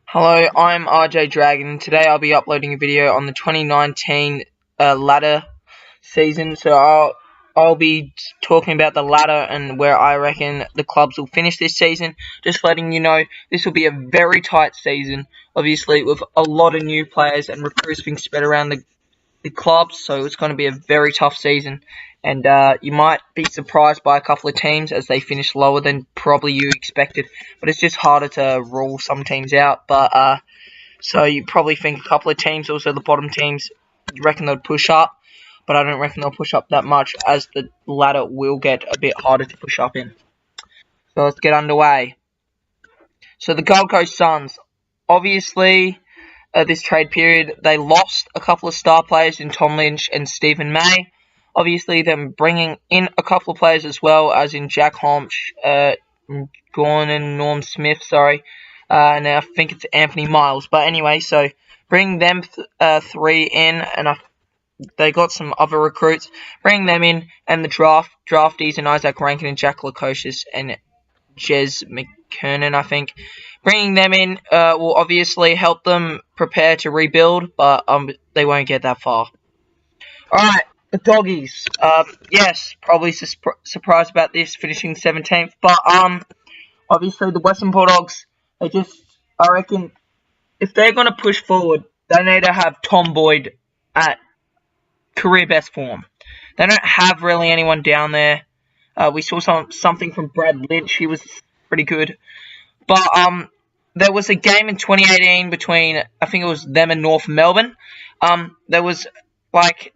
Hello, I'm RJ Dragon. Today I'll be uploading a video on the 2019 ladder season. So I'll be talking about the ladder and where I reckon the clubs will finish this season. Just letting you know, this will be a very tight season, obviously with a lot of new players and recruits being spread around the clubs, so it's going to be a very tough season. And you might be surprised by a couple of teams as they finish lower than probably you expected. But it's just harder to rule some teams out. But so you probably think a couple of teams, also the bottom teams, you reckon they'll push up. But I don't reckon they'll push up that much, as the ladder will get a bit harder to push up in. So let's get underway. So the Gold Coast Suns, obviously, this trade period, they lost a couple of star players in Tom Lynch and Stephen May. Obviously, them bringing in a couple of players as well, as in Jack Homsch, Gordon, Norm Smith, and I think it's Anthony Miles. But anyway, so bring them three in, and they got some other recruits. Bring them in, and the draftees and Isaac Rankin and Jack Lukosius and Jez McKernan, I think. Bringing them in will obviously help them prepare to rebuild, but they won't get that far. Alright, the Doggies. Yes, probably surprised about this, finishing 17th, but obviously the Western Bulldogs, I reckon, if they're going to push forward, they need to have Tom Boyd at career best form. They don't have really anyone down there. We saw something from Brad Lynch. He was pretty good. But there was a game in 2018 between, I think it was them and North Melbourne. There was like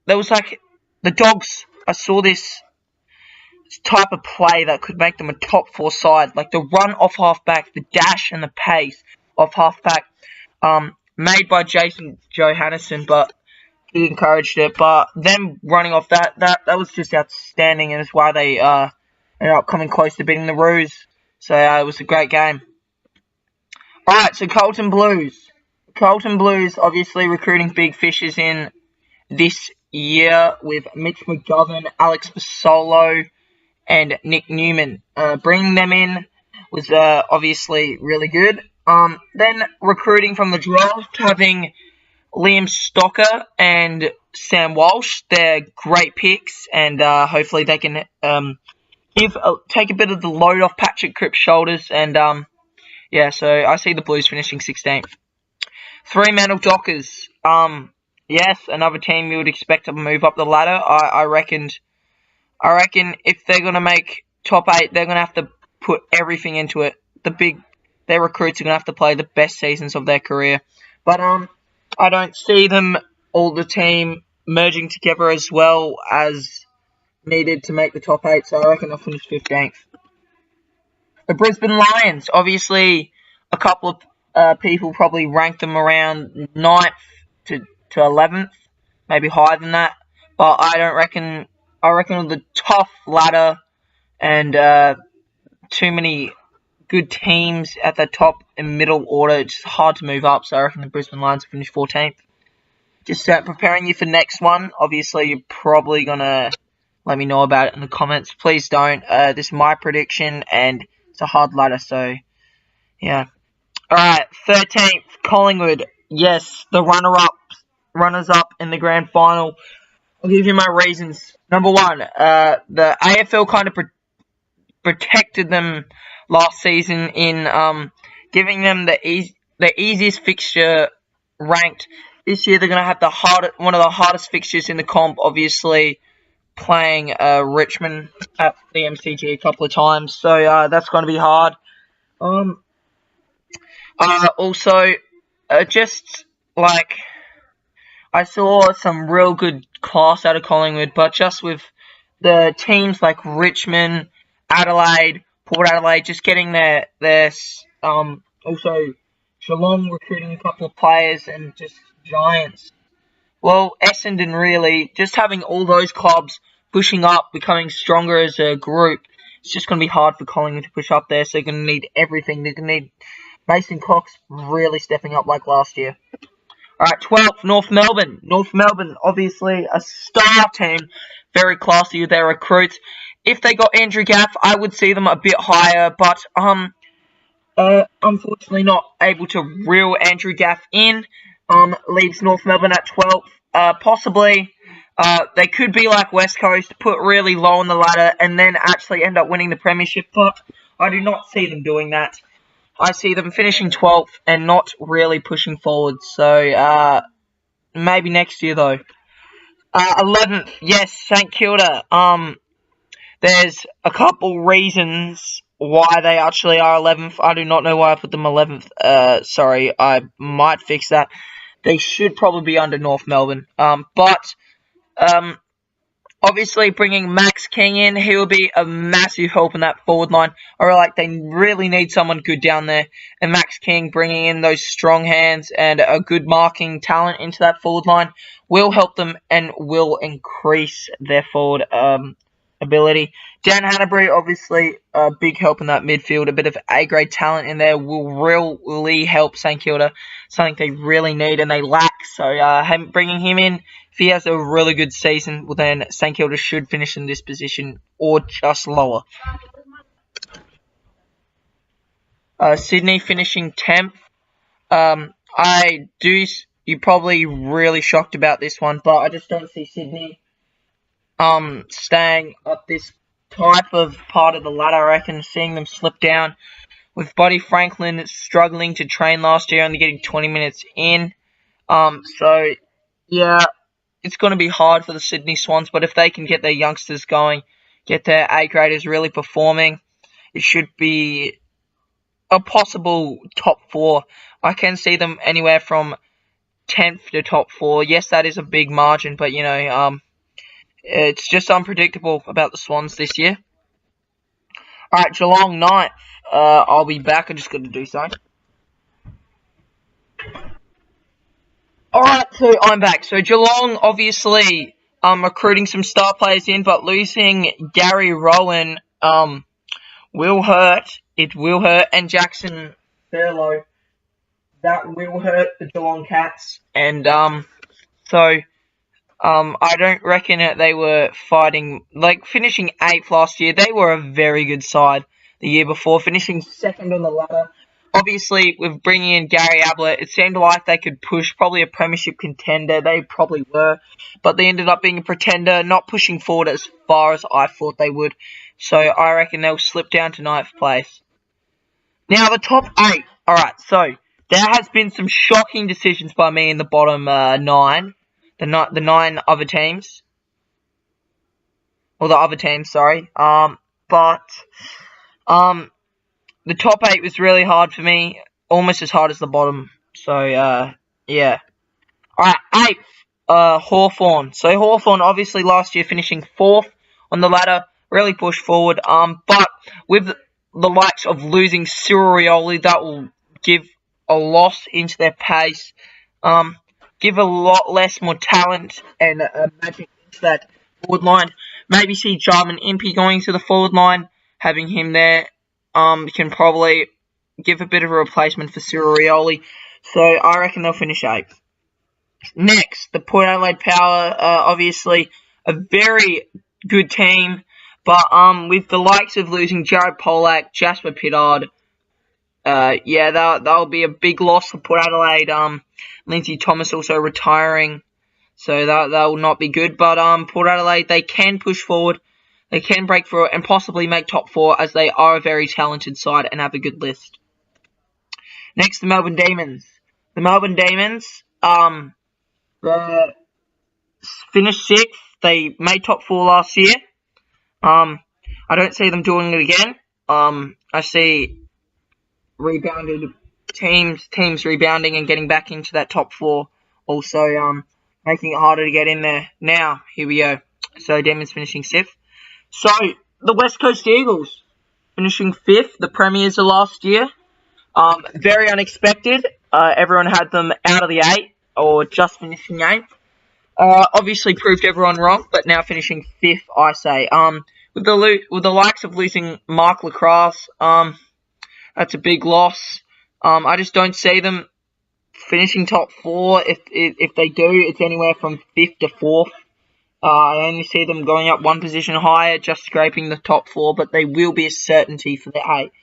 the Dogs. I saw this type of play that could make them a top 4 side, like the run off halfback, the dash and the pace of halfback, made by Jason Johannesson, but he encouraged it. But them running off that was just outstanding, and it's why they ended up coming close to beating the Roos. So it was a great game. Alright, so Carlton Blues. Carlton Blues obviously recruiting big fishes in this year with Mitch McGovern, Alex Basolo, and Nick Newman. Bringing them in was obviously really good. Then recruiting from the draft, having Liam Stocker and Sam Walsh. They're great picks, and hopefully they can take a bit of the load off Patrick Cripp's shoulders. And yeah, so I see the Blues finishing 16th. Fremantle Dockers. Yes, another team you would expect to move up the ladder. I reckon if they're gonna make top 8, they're gonna have to put everything into it. Their recruits are gonna have to play the best seasons of their career. But I don't see them, all the team, merging together as well as needed to make the top 8, so I reckon they'll finish 15th. The Brisbane Lions, obviously, a couple of people probably ranked them around 9th to 11th, maybe higher than that, but I reckon the tough ladder and too many good teams at the top and middle order, it's hard to move up, so I reckon the Brisbane Lions will finish 14th. Just preparing you for next one. Obviously, you're probably going to let me know about it in the comments. Please don't. This is my prediction, and it's a hard ladder, so yeah. Alright, 13th, Collingwood. Yes, the runners-up in the grand final. I'll give you my reasons. Number 1, the AFL kind of protected them last season in giving them the easiest fixture ranked. This year they're going to have one of the hardest fixtures in the comp, obviously playing Richmond at the MCG a couple of times. So that's going to be hard. Also, just like I saw some real good class out of Collingwood, but just with the teams like Richmond, Adelaide, Port Adelaide, just getting their also Geelong recruiting a couple of players, and just Giants. Well, Essendon really, just having all those clubs pushing up, becoming stronger as a group, it's just going to be hard for Collingwood to push up there, so they're going to need everything. They're going to need Mason Cox really stepping up like last year. Alright, 12th, North Melbourne. North Melbourne, obviously a star team, very classy with their recruits. If they got Andrew Gaff, I would see them a bit higher, but unfortunately not able to reel Andrew Gaff in. Leaves North Melbourne at 12th. Possibly, they could be like West Coast, put really low on the ladder, and then actually end up winning the premiership. But I do not see them doing that. I see them finishing 12th and not really pushing forward. So, maybe next year though. 11th, yes, St Kilda. There's a couple reasons why they actually are 11th. I do not know why I put them 11th. Sorry, I might fix that. They should probably be under North Melbourne. But obviously bringing Max King in, he will be a massive help in that forward line. Or like they really need someone good down there. And Max King bringing in those strong hands and a good marking talent into that forward line will help them and will increase their forward ability. Dan Hanbury, obviously, a big help in that midfield. A bit of A-grade talent in there will really help St Kilda. Something they really need and they lack. So bringing him in, if he has a really good season, well then St Kilda should finish in this position or just lower. Sydney finishing 10th. You're probably really shocked about this one, but I just don't see Sydney staying up this type of part of the ladder. I reckon seeing them slip down with Buddy Franklin struggling to train last year, only getting 20 minutes in. So yeah, it's going to be hard for the Sydney Swans, but if they can get their youngsters going, get their A-graders really performing, it should be a possible top 4. I can see them anywhere from 10th to top 4. Yes, that is a big margin, but you know, it's just unpredictable about the Swans this year. Alright, Geelong 9th. I'll be back. I just got to do something. Alright, so I'm back. So Geelong, obviously, recruiting some star players in, but losing Gary Rowan will hurt. It will hurt. And Jackson Fairlow. That will hurt the Geelong Cats. And, I don't reckon that they were fighting, like, finishing 8th last year. They were a very good side the year before, finishing 2nd on the ladder. Obviously, with bringing in Gary Ablett, it seemed like they could push probably a premiership contender. They probably were, but they ended up being a pretender, not pushing forward as far as I thought they would. So I reckon they'll slip down to 9th place. Now, the top 8. Alright, so there has been some shocking decisions by me in the bottom 9. The 9 other teams. Or the other teams, sorry. But the top 8 was really hard for me. Almost as hard as the bottom. So, yeah. Alright, 8th. Hawthorn. So, Hawthorn, obviously, last year finishing 4th on the ladder. Really pushed forward. But with the likes of losing Cyril Rioli, that will give a loss into their pace. Give a lot less more talent and magic into that forward line. Maybe see Jarman Impey going to the forward line, having him there. Can probably give a bit of a replacement for Cyril Rioli. So I reckon they'll finish 8th. Next, the Port Adelaide Power, obviously a very good team, but with the likes of losing Jared Polak, Jasper Pittard, yeah, that'll be a big loss for Port Adelaide. Lindsay Thomas also retiring, so that will not be good. But Port Adelaide, they can push forward, they can break through and possibly make top 4, as they are a very talented side and have a good list. Next, the Melbourne Demons. The Melbourne Demons, finished 6th. They made top 4 last year. I don't see them doing it again. I see rebounded teams rebounding and getting back into that top 4. Also, making it harder to get in there. Now, here we go. So, Demons finishing 6th. So, the West Coast Eagles finishing 5th. The premiers of last year. Very unexpected. Everyone had them out of the 8 or just finishing 8th. Obviously proved everyone wrong, but now finishing 5th, I say. With the likes of losing Mark Lacrosse, that's a big loss. I just don't see them finishing top 4. If they do, it's anywhere from 5th to 4th. I only see them going up one position higher, just scraping the top 4, but they will be a certainty for the 8.